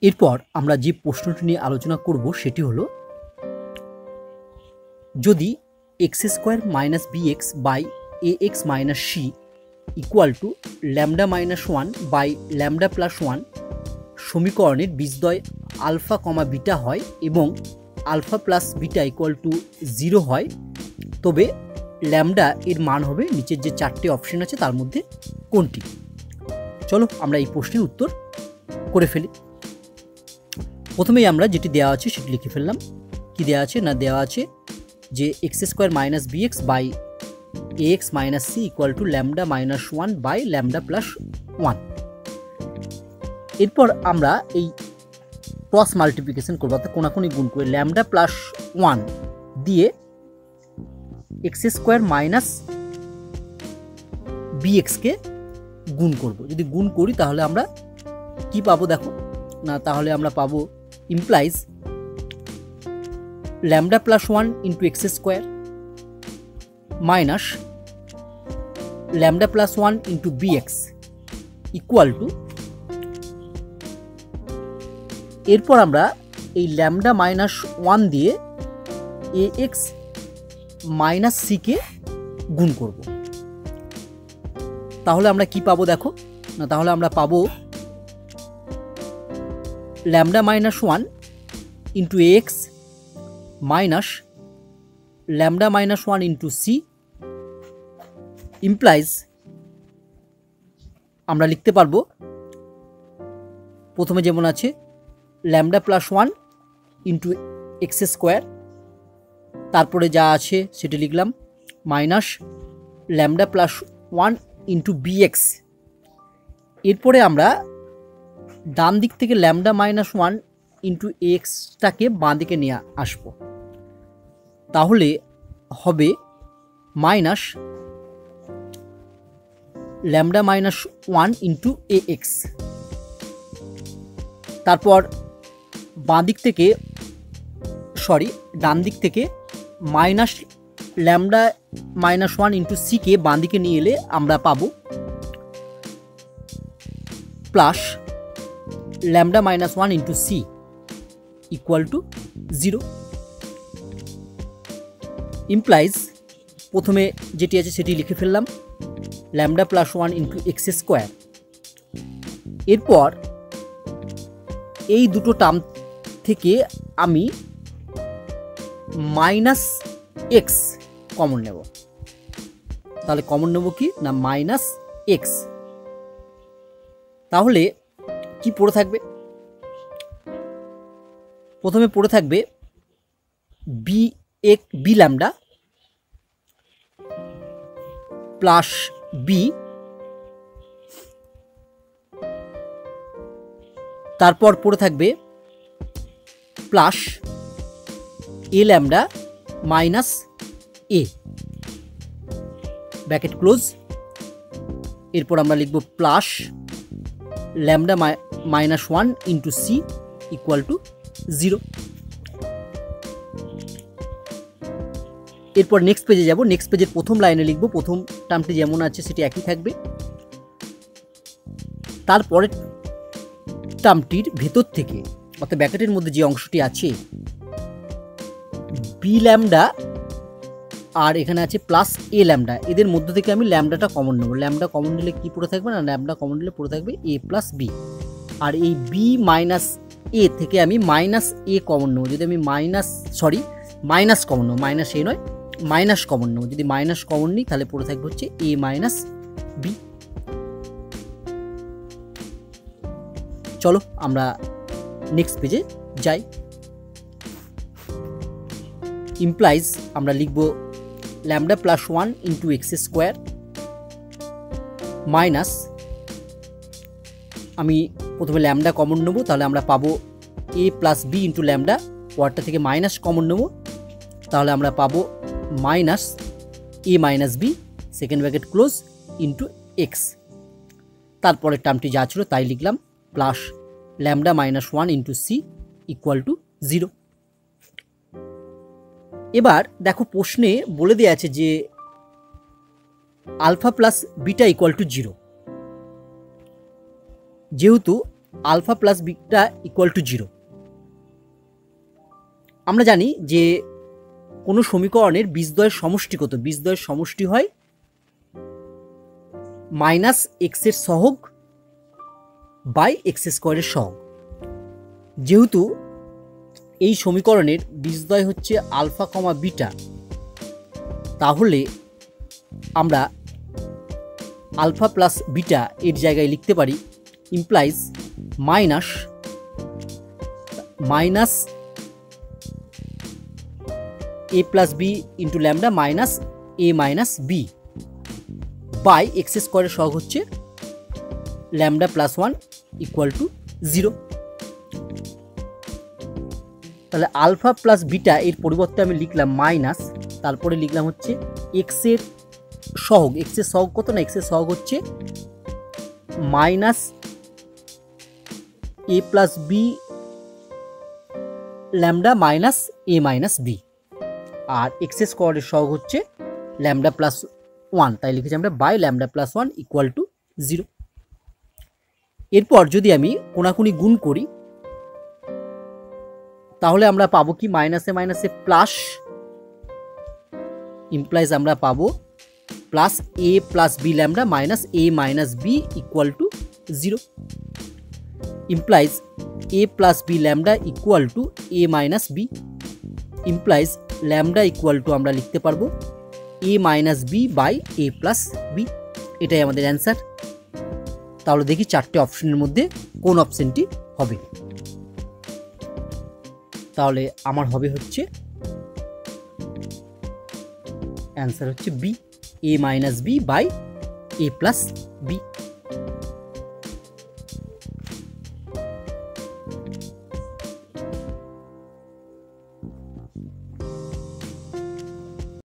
এরপর আমরা যে প্রশ্নটি নিয়ে আলোচনা করব সেটি হলো, যদি x square minus b x by a x minus c equal to lambda minus one by lambda plus one সমীকরণের বীজদ্বয় আলফা কমা বিটা হয় এবং alpha plus beta equal to 0 হয়, তবে ল্যামডা এর মান হবে নিচের যে 4টে অপশন আছে তার মধ্যে কোনটি? চলো আমরা এই প্রশ্নের উত্তর করে ফেলি। প্রথমেই আমরা যেটি দেওয়া আছে সেটি লিখে ফেললাম। কি দেওয়া আছে না, দেওয়া আছে যে x square minus b x by a x minus c equal to lambda minus one by lambda plus one. এরপর আমরা এই ক্রস মাল্টিপ্লিকেশন করবো, অর্থাৎ কোনাকুনি গুণ করে ল্যামডা প্লাস ওয়ান দিয়ে এক্স স্কোয়ার মাইনাস বি এক্সকে গুণ করব। যদি গুণ করি তাহলে আমরা কি পাবো দেখো না, তাহলে আমরা পাবো implies lambda plus one into x square minus lambda plus one into B x equal to, এরপর আমরা এই ল্যামডা মাইনাস ওয়ান দিয়ে এ এক্স মাইনাস সিকে গুণ করব। তাহলে আমরা কি পাবো দেখো না, তাহলে আমরা পাবো lambda minus one into A x minus lambda minus one into C implies, আমরা লিখতে পারবো প্রথমে যেমন আছে lambda plus one into x square, তারপরে যা আছে সেটি লিখলাম minus lambda plus one into B X. এরপরে আমরা ডান দিক থেকে ল্যামডা মাইনাস ওয়ান ইন্টু এক্সটাকে বাঁ দিকে নিয়ে আসব, তাহলে হবে minus lambda minus one into A X. তারপর বাঁ দিক থেকে ডান দিক থেকে minus lambda minus one into সিকে বাঁ দিকে নিয়ে এলে আমরা পাবো plus lambda minus one into C equal to 0 implies, প্রথমে যেটি আছে সেটি লিখে ফেললাম lambda plus one into x square. এরপর এই দুটো টার্ম থেকে আমি মাইনাস এক্স কমন নেব, তাহলে কমন নেব কি না মাইনাস এক্স। তাহলে কি পড়ে থাকবে, প্রথমে পড়ে থাকবে বি ল্যামডা প্লাস বি, তারপর পড়ে থাকবে plus a lambda minus a bracket close. এরপর আমরা লিখব plus lambda minus one into C equal to 0। এরপর নেক্সট পেজে যাব, নেক্সট পেজের প্রথম লাইনে লিখব, প্রথম টার্মটি যেমন আছে সেটি একই থাকবে, তারপরে টার্মটির ভেতর থেকে অর্থাৎ ব্র্যাকেটের মধ্যে যে অংশটি আছে বি ল্যামডা আর এখানে আছে প্লাস এ ল্যামডা, এদের মধ্য থেকে আমি ল্যামডাটা কমন নেব। ল্যামডা কমন নিলে কি পড়ে থাকবে না, ল্যামডা কমন নিলে পড়ে থাকবে এ প্লাস বি, আর এই বি মাইনাস এ থেকে আমি মাইনাস এ কমন নেব। যদি আমি মাইনাস কমন নেব, মাইনাস এ নয় মাইনাস কমন নেব, যদি মাইনাস কমন নিই তাহলে পড়ে থাকবে হচ্ছে এ মাইনাস বি। চলো আমরা নেক্সট পেজে যাই। ইমপ্লাইজ আমরা লিখব lambda plus one into x square minus, আমি প্রথমে ল্যামডা কমন নেব, তাহলে আমরা পাবো A plus B into lambda, ওয়ার্ডটা থেকে মাইনাস কমন নেব, তাহলে আমরা পাবো মাইনাস এ minus B second bracket close into X. তারপরে টার্মটি যা ছিল তাই লিখলাম plus lambda minus one into C equal to 0। এবার দেখো প্রশ্নে বলে দেওয়া আছে যে alpha plus beta equal to 0, যেহেতু alpha plus beta equal to 0। আমরা জানি যে কোনো সমীকরণের বীজদ্বয়ের সমষ্টি কত? বীজদ্বয়ের সমষ্টি হয় মাইনাস এক্সের সহগ বাই এক্স স্কোয়ারের সহগ। যেহেতু এই সমীকরণের বীজদ্বয় হচ্ছে আলফা কমা বিটা, তাহলে আমরা আলফা প্লাস বিটা এর জায়গায় লিখতে পারি implies minus a plus B into lambda minus A minus B by এক্স স্কোয়ারের সহগ হচ্ছে ল্যামডা প্লাস 1 ইকুয়াল টু 0। তাহলে আলফা প্লাস বিটা এর পরিবর্তে আমি লিখলাম মাইনাস, তারপরে লিখলাম হচ্ছে এক্সের সহগ। এক্সের সহগ কত না? এক্সের সহগ হচ্ছে minus a plus B lambda minus A minus b, আর এক্স স্কোয়ারের সহগ হচ্ছে ল্যামডা প্লাস 1, তাই লিখেছি আমরা by lambda plus 1 equal to 0। এরপর যদি আমি কোনাকুনি গুণ করি তাহলে আমরা পাবো কি? মাইনাসে মাইনাসে প্লাস, ইমপ্লাইজ আমরা পাবো plus A plus B lambda minus A minus B equal to 0। Implies A plus B lambda equal to A minus B, implies lambda equal to আমরা লিখতে পারবো A minus B by A plus B. এটাই আমাদের answer. তাহলে দেখি চারটে অপশনের মধ্যে কোন অপশনটি হবে। তাহলে আমার হবে হচ্ছে অ্যান্সার হচ্ছে b, a minus B by A plus B.